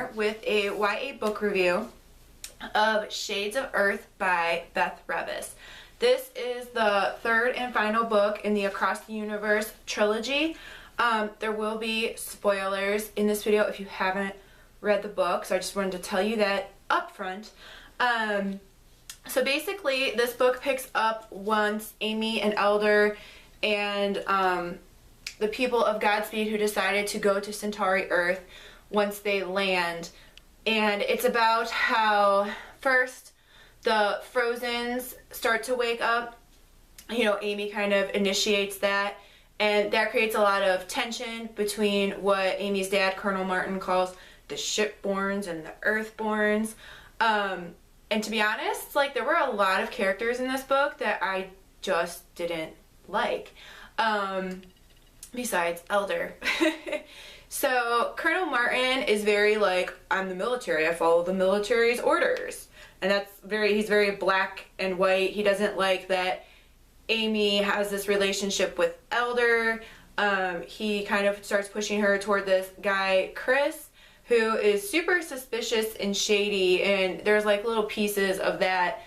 here with a YA book review of Shades of Earth by Beth Revis. This is the third and final book in the Across the Universe trilogy. There will be spoilers in this video if you haven't read the book, so I just wanted to tell you that up front. So basically, this book picks up once Amy and Elder and the people of Godspeed who decided to go to Centauri Earth once they land. And it's about how first the Frozens start to wake up. You know, Amy kind of initiates that, and that creates a lot of tension between what Amy's dad, Colonel Martin, calls the Shipborns and the Earthborns. And to be honest, like, there were a lot of characters in this book that I just didn't like, besides Elder. So Colonel Martin is very like, I'm the military, I follow the military's orders. And he's very black and white. He doesn't like that Amy has this relationship with Elder. He kind of starts pushing her toward this guy, Chris, who is super suspicious and shady, and there's like little pieces of that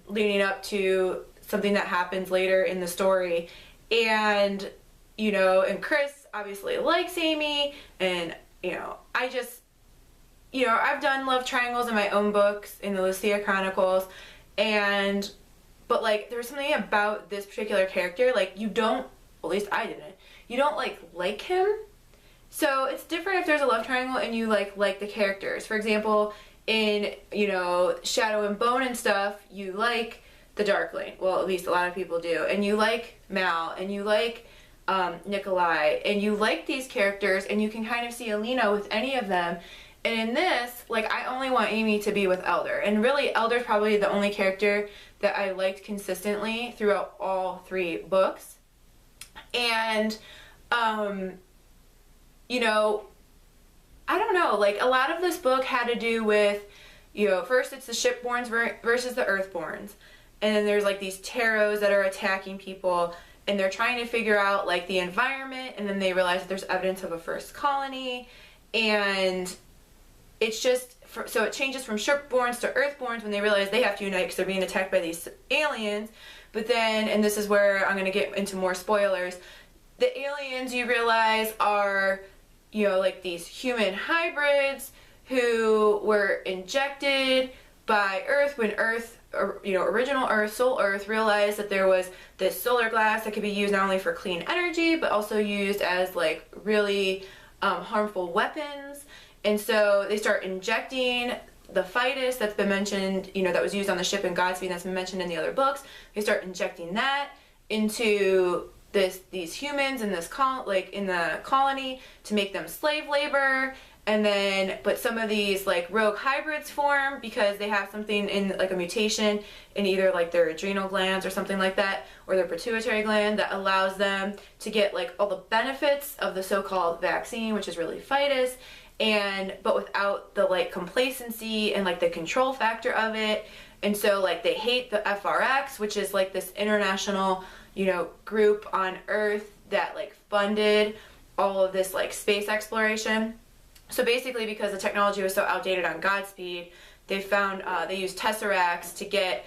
leading up to something that happens later in the story. And, you know, and Chris obviously likes Amy, and, you know, I've done love triangles in my own books, in the Lucia Chronicles, but like, there's something about this particular character, like, you don't, well, at least I didn't, you don't like him. So it's different if there's a love triangle and you like the characters. For example, in, you know, Shadow and Bone and stuff, you like the Darkling. Well, at least a lot of people do. And you like Mal, and you like Nikolai, and you like these characters, and you can kind of see Alina with any of them. And in this, like, I only want Amy to be with Elder. And really, Elder's probably the only character that I liked consistently throughout all three books. And, you know, I don't know, like, a lot of this book had to do with, you know, first it's the Shipborns versus the Earthborns. And then there's, like, these Taros that are attacking people, and they're trying to figure out, like, the environment, and then they realize that there's evidence of a first colony, and it's just, so it changes from Shipborns to Earthborns when they realize they have to unite because they're being attacked by these aliens. But then, and this is where I'm going to get into more spoilers, the aliens, you realize, are, you know, like these human hybrids who were injected by Earth when Earth, you know, original Earth, Soul Earth, realized that there was this solar glass that could be used not only for clean energy, but also used as, like, really harmful weapons. And so they start injecting the Fidus that's been mentioned, you know, that was used on the ship in Godspeed, that's been mentioned in the other books. They start injecting that into these humans in this in the colony to make them slave labor. And then, but some of these, like, rogue hybrids form because they have something in, like, a mutation in either, like, their adrenal glands or something like that, or their pituitary gland, that allows them to get, like, all the benefits of the so-called vaccine, which is really Fidus, but without the, like, complacency and, like, the control factor of it. And so, like, they hate the FRX, which is, like, this international, you know, group on Earth that, like, funded all of this, like, space exploration. So basically, because the technology was so outdated on Godspeed, they found, they used Tesseracts to get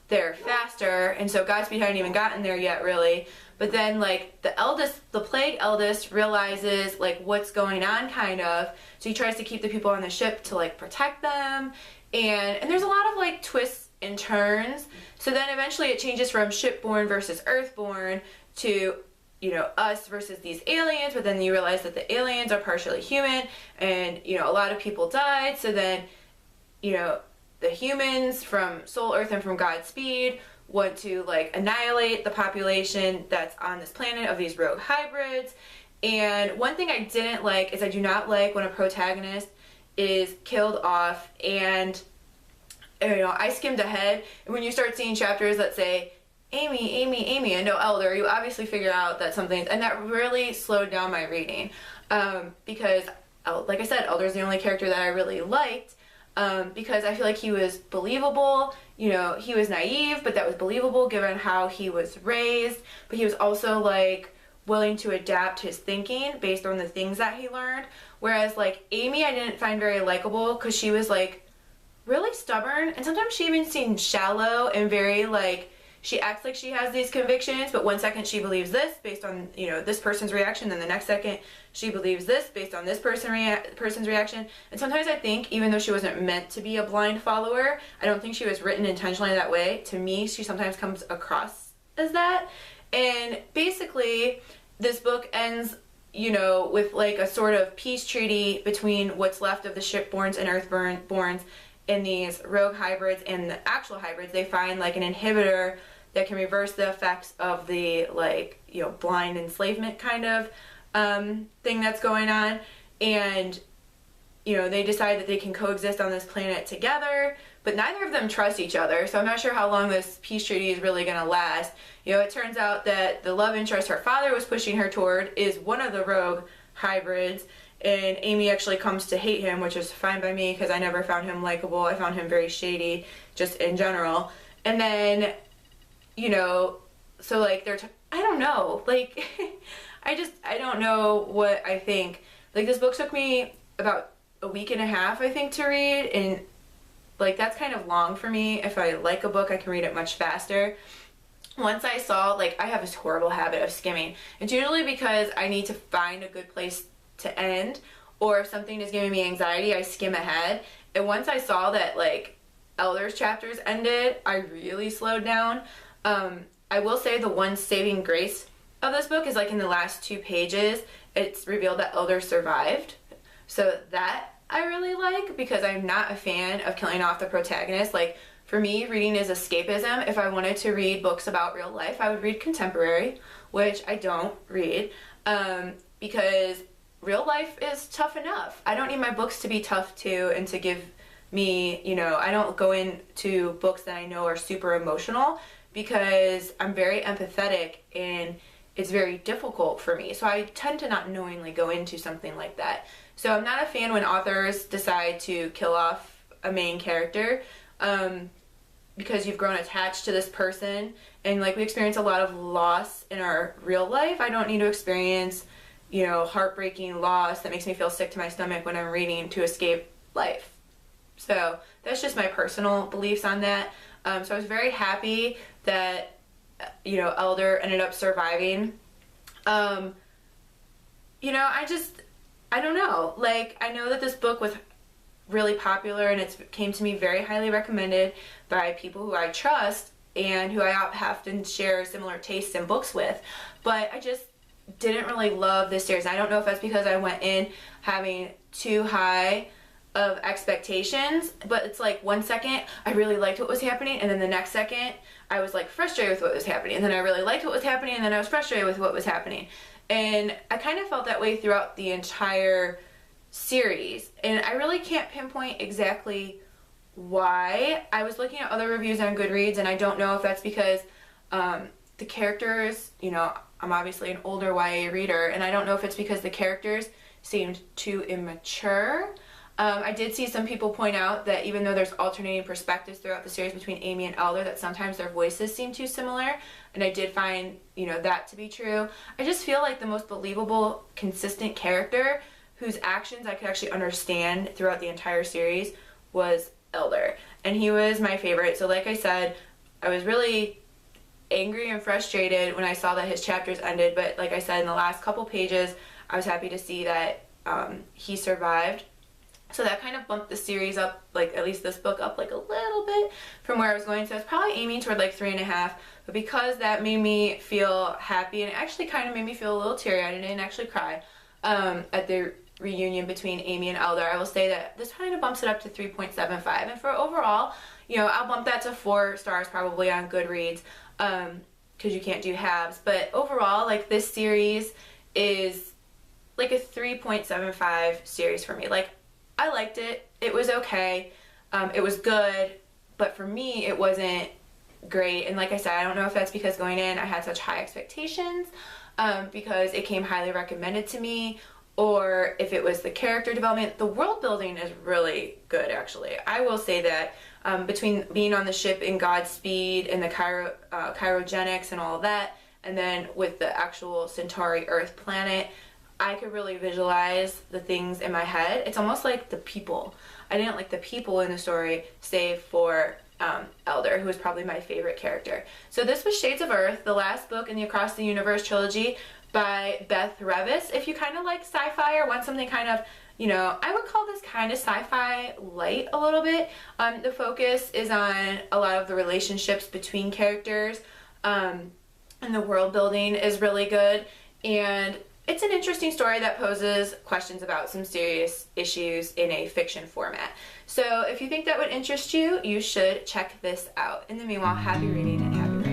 there faster, and so Godspeed hadn't even gotten there yet, really. But then, like, the Plague Eldest realizes, like, what's going on, kind of, so he tries to keep the people on the ship to, like, protect them, and there's a lot of, like, twists and turns. So then eventually it changes from Shipborn versus Earthborn to, you know, us versus these aliens, but then you realize that the aliens are partially human, and, you know, a lot of people died, so then, you know, the humans from Soul Earth and from Godspeed want to, like, annihilate the population that's on this planet of these rogue hybrids. And one thing I didn't like is I do not like when a protagonist is killed off, and, you know, I skimmed ahead, and when you start seeing chapters that say, Amy, Amy, Amy, and no Elder, you obviously figure out that something's, and that really slowed down my reading, because, like I said, Elder's the only character that I really liked, because I feel like he was believable. You know, he was naive, but that was believable given how he was raised, but he was also, like, willing to adapt his thinking based on the things that he learned. Whereas like Amy, I didn't find very likable because she was like really stubborn, and sometimes she even seemed shallow and very like, she acts like she has these convictions, but one second she believes this based on, you know, this person's reaction, then the next second she believes this based on this person's reaction. And sometimes I think, even though she wasn't meant to be a blind follower, I don't think she was written intentionally that way. To me, she sometimes comes across as that. And basically, this book ends, you know, with like a sort of peace treaty between what's left of the Shipborns and Earthborns and these rogue hybrids and the actual hybrids. They find like an inhibitor that can reverse the effects of the, like, you know, blind enslavement kind of thing that's going on. And, you know, they decide that they can coexist on this planet together, but neither of them trust each other. So I'm not sure how long this peace treaty is really going to last. You know, it turns out that the love interest her father was pushing her toward is one of the rogue hybrids, and Amy actually comes to hate him, which is fine by me because I never found him likable. I found him very shady, just in general. And then, you know, so like I don't know, like I don't know what I think. Like, this book took me about a week and a half, I think, to read, and like that's kind of long for me. If I like a book, I can read it much faster. Once I saw, like, I have this horrible habit of skimming. It's usually because I need to find a good place to end, or if something is giving me anxiety, I skim ahead. And once I saw that, like, Elder's chapters ended, I really slowed down. I will say the one saving grace of this book is, like, in the last 2 pages, it's revealed that Elder survived. So that I really like, because I'm not a fan of killing off the protagonist. Like, for me, reading is escapism. If I wanted to read books about real life, I would read contemporary, which I don't read, because real life is tough enough. I don't need my books to be tough too, and to give me, you know, I don't go into books that I know are super emotional, because I'm very empathetic and it's very difficult for me. So I tend to not knowingly go into something like that. So I'm not a fan when authors decide to kill off a main character, because you've grown attached to this person, and like we experience a lot of loss in our real life. I don't need to experience, you know, heartbreaking loss that makes me feel sick to my stomach when I'm reading to escape life. So that's just my personal beliefs on that. So I was very happy that, you know, Elder ended up surviving. You know, I don't know. Like, I know that this book was really popular, and it came to me very highly recommended by people who I trust and who I often share similar tastes in books with, but I just didn't really love this series. I don't know if that's because I went in having too high of expectations, but it's like one second I really liked what was happening, and then the next second I was like frustrated with what was happening, and then I really liked what was happening, and then I was frustrated with what was happening. And I kind of felt that way throughout the entire series, and I really can't pinpoint exactly why. I was looking at other reviews on Goodreads, and I don't know if that's because the characters, you know, I'm obviously an older YA reader, and I don't know if it's because the characters seemed too immature. I did see some people point out that even though there's alternating perspectives throughout the series between Amy and Elder, that sometimes their voices seem too similar, and I did find, you know, that to be true. I just feel like the most believable, consistent character whose actions I could actually understand throughout the entire series was Elder, and he was my favorite. So like I said, I was really angry and frustrated when I saw that his chapters ended, but like I said, in the last couple pages, I was happy to see that he survived. So that kind of bumped the series up, like at least this book up like a little bit from where I was going. So I was probably aiming toward like 3.5, but because that made me feel happy, and it actually kind of made me feel a little teary-eyed, and I didn't actually cry at the reunion between Amy and Elder, I will say that this kind of bumps it up to 3.75. And for overall, you know, I'll bump that to 4 stars probably on Goodreads, because you can't do halves. But overall, like, this series is like a 3.75 series for me. Like, I liked it. It was okay. It was good, but for me, it wasn't great. And like I said, I don't know if that's because going in, I had such high expectations, because it came highly recommended to me, or if it was the character development. The world building is really good, actually. I will say that between being on the ship in Godspeed and the cryogenics and all of that, And then with the actual Centauri Earth planet, I could really visualize the things in my head. It's almost like the people. I didn't like the people in the story, save for Elder, who was probably my favorite character. So this was Shades of Earth, the last book in the Across the Universe trilogy by Beth Revis. If you kind of like sci-fi or want something kind of, you know, I would call this kind of sci-fi light a little bit. The focus is on a lot of the relationships between characters, and the world building is really good. And it's an interesting story that poses questions about some serious issues in a fiction format. So if you think that would interest you, you should check this out. In the meanwhile, happy reading and happy writing.